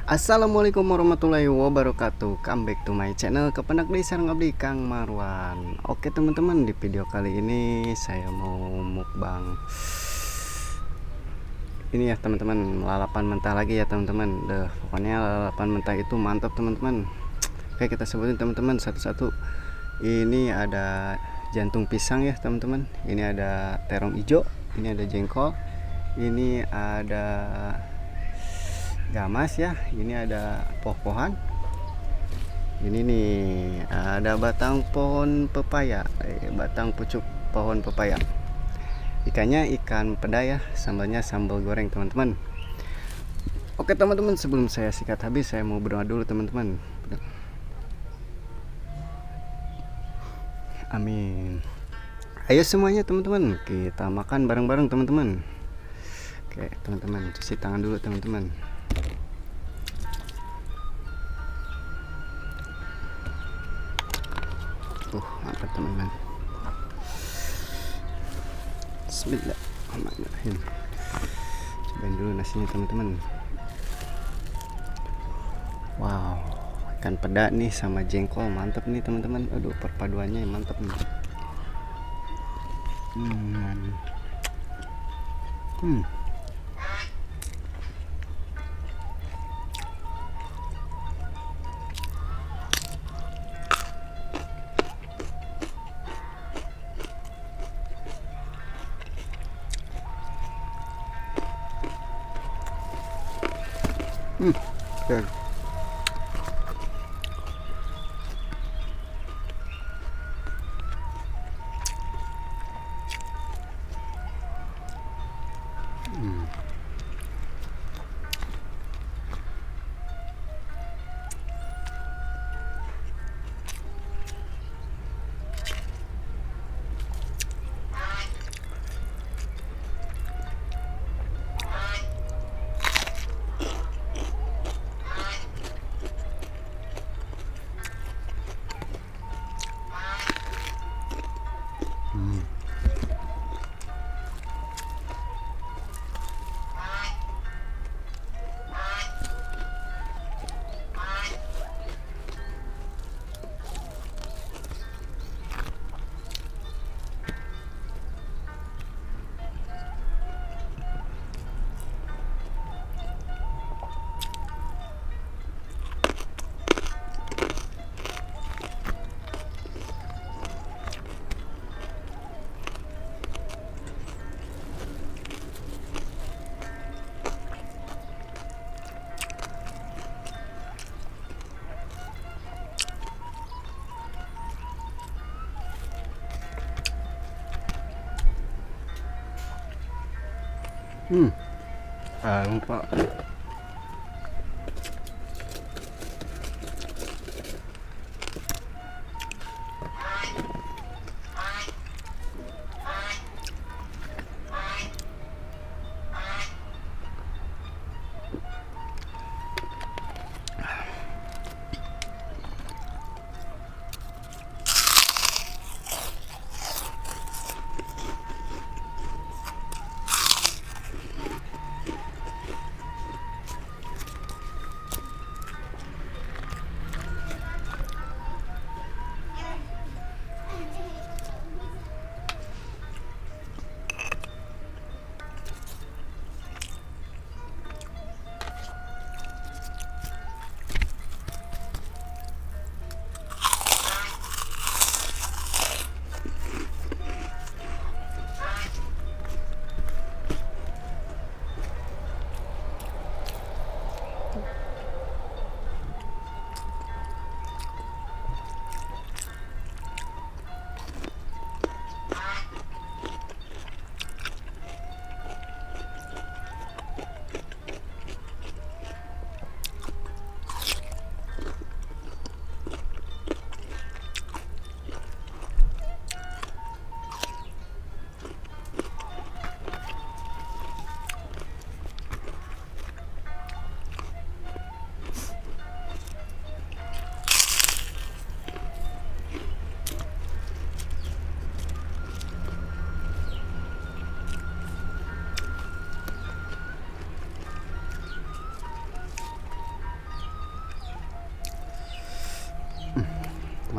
Assalamualaikum warahmatullahi wabarakatuh. Come back to my channel Kepenak Deui sareng abdi Kang Marwan. Oke teman-teman, di video kali ini saya mau mukbang ini ya teman-teman, lalapan mentah lagi ya teman-teman. Pokoknya lalapan mentah itu mantap teman-teman. Oke, kita sebutin teman-teman satu-satu. Ini ada jantung pisang ya teman-teman. Ini ada terong hijau, ini ada jengkol, ini ada gamas ya, ini ada pohon, ini nih ada batang pohon pepaya, batang pucuk pohon pepaya. Ikannya ikan peda ya, sambalnya sambal goreng teman-teman. Oke teman-teman, sebelum saya sikat habis saya mau berdoa dulu teman-teman. Amin. Ayo semuanya teman-teman, kita makan bareng-bareng teman-teman. Oke teman-teman, cuci tangan dulu teman-teman. Mantap teman-teman. Bismillahirrahmanirrahim. Cobain dulu nasinya teman-teman. Wow, ikan peda nih sama jengkol mantap nih teman-teman. Aduh, perpaduannya mantap nih. Oke. Lupa.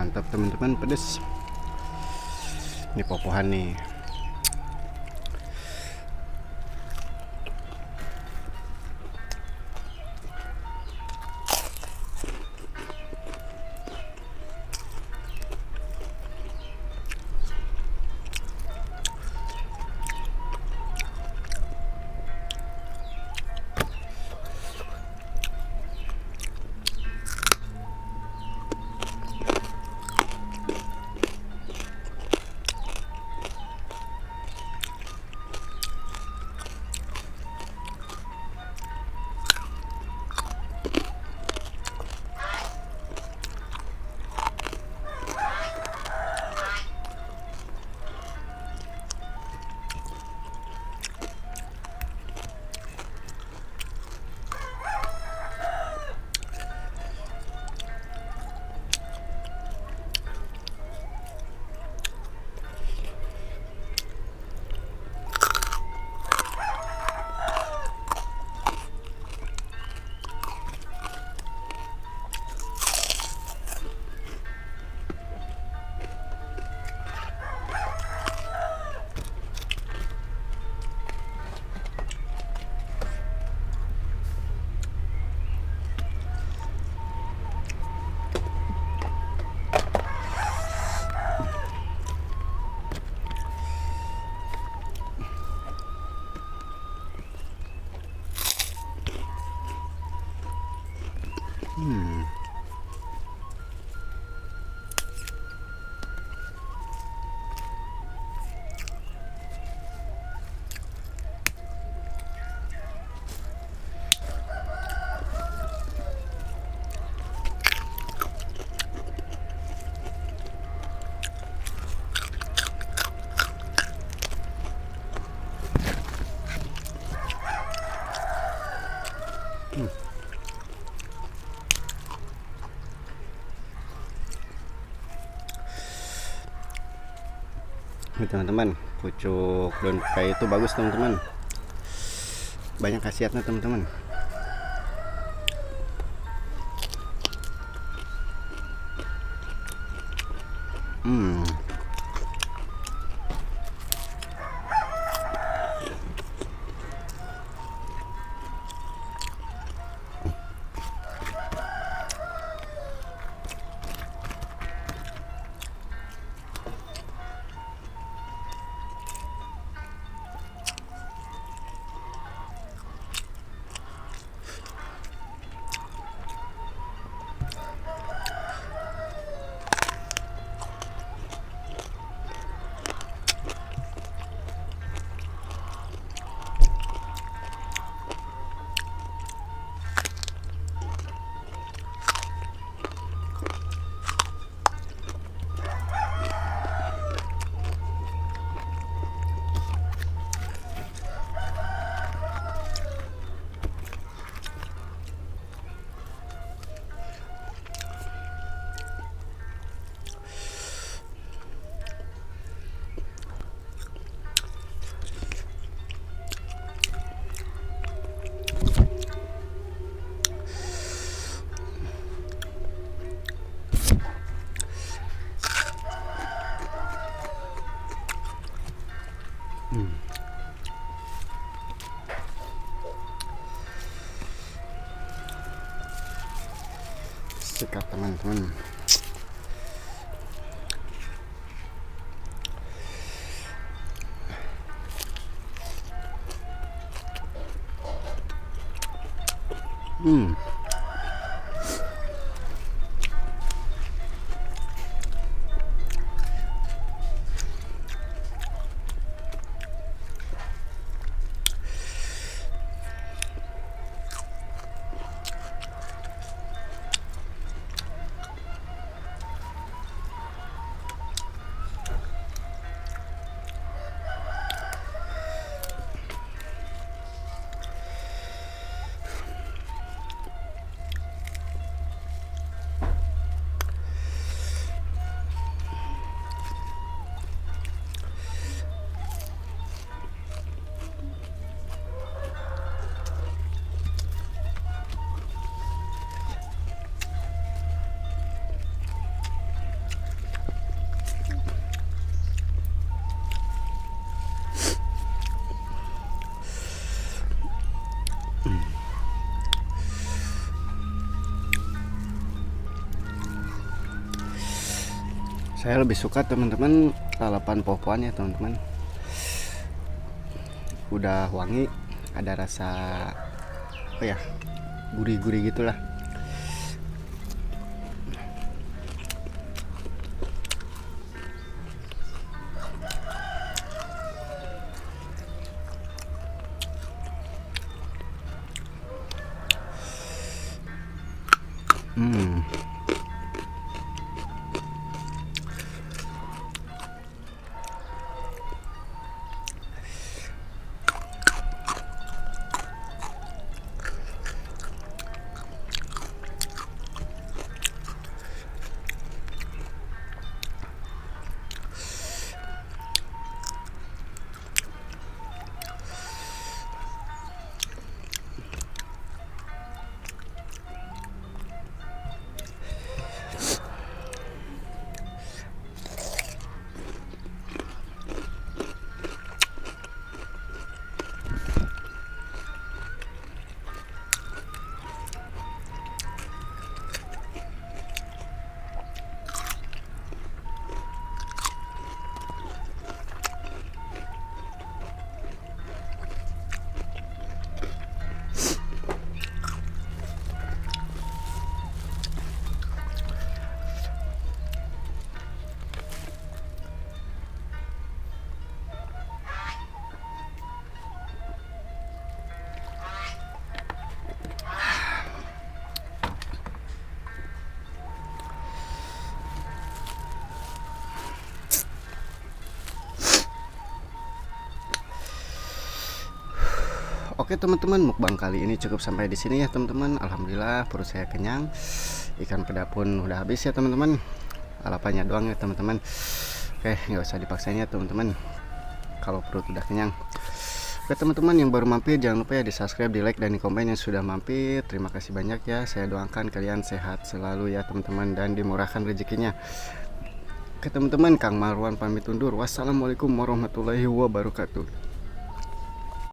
Mantap teman-teman, pedes. Ini popohan nih. Ini teman-teman, pucuk daun pepaya itu bagus teman-teman, banyak khasiatnya teman-teman. Sikat teman-teman. Saya lebih suka teman-teman lalapan pohon ya teman-teman. Udah wangi, ada rasa apa ya, gurih-gurih gitulah. Oke teman-teman, mukbang kali ini cukup sampai di sini ya teman-teman. Alhamdulillah perut saya kenyang. Ikan peda pun udah habis ya teman-teman. Lalapannya doang ya teman-teman. Oke, nggak usah dipaksain ya teman-teman. Kalau perut udah kenyang. Oke teman-teman yang baru mampir, jangan lupa ya di subscribe, di like, dan di komen yang sudah mampir. Terima kasih banyak ya. Saya doakan kalian sehat selalu ya teman-teman, dan dimurahkan rezekinya. Oke teman-teman, Kang Marwan pamit undur. Wassalamualaikum warahmatullahi wabarakatuh.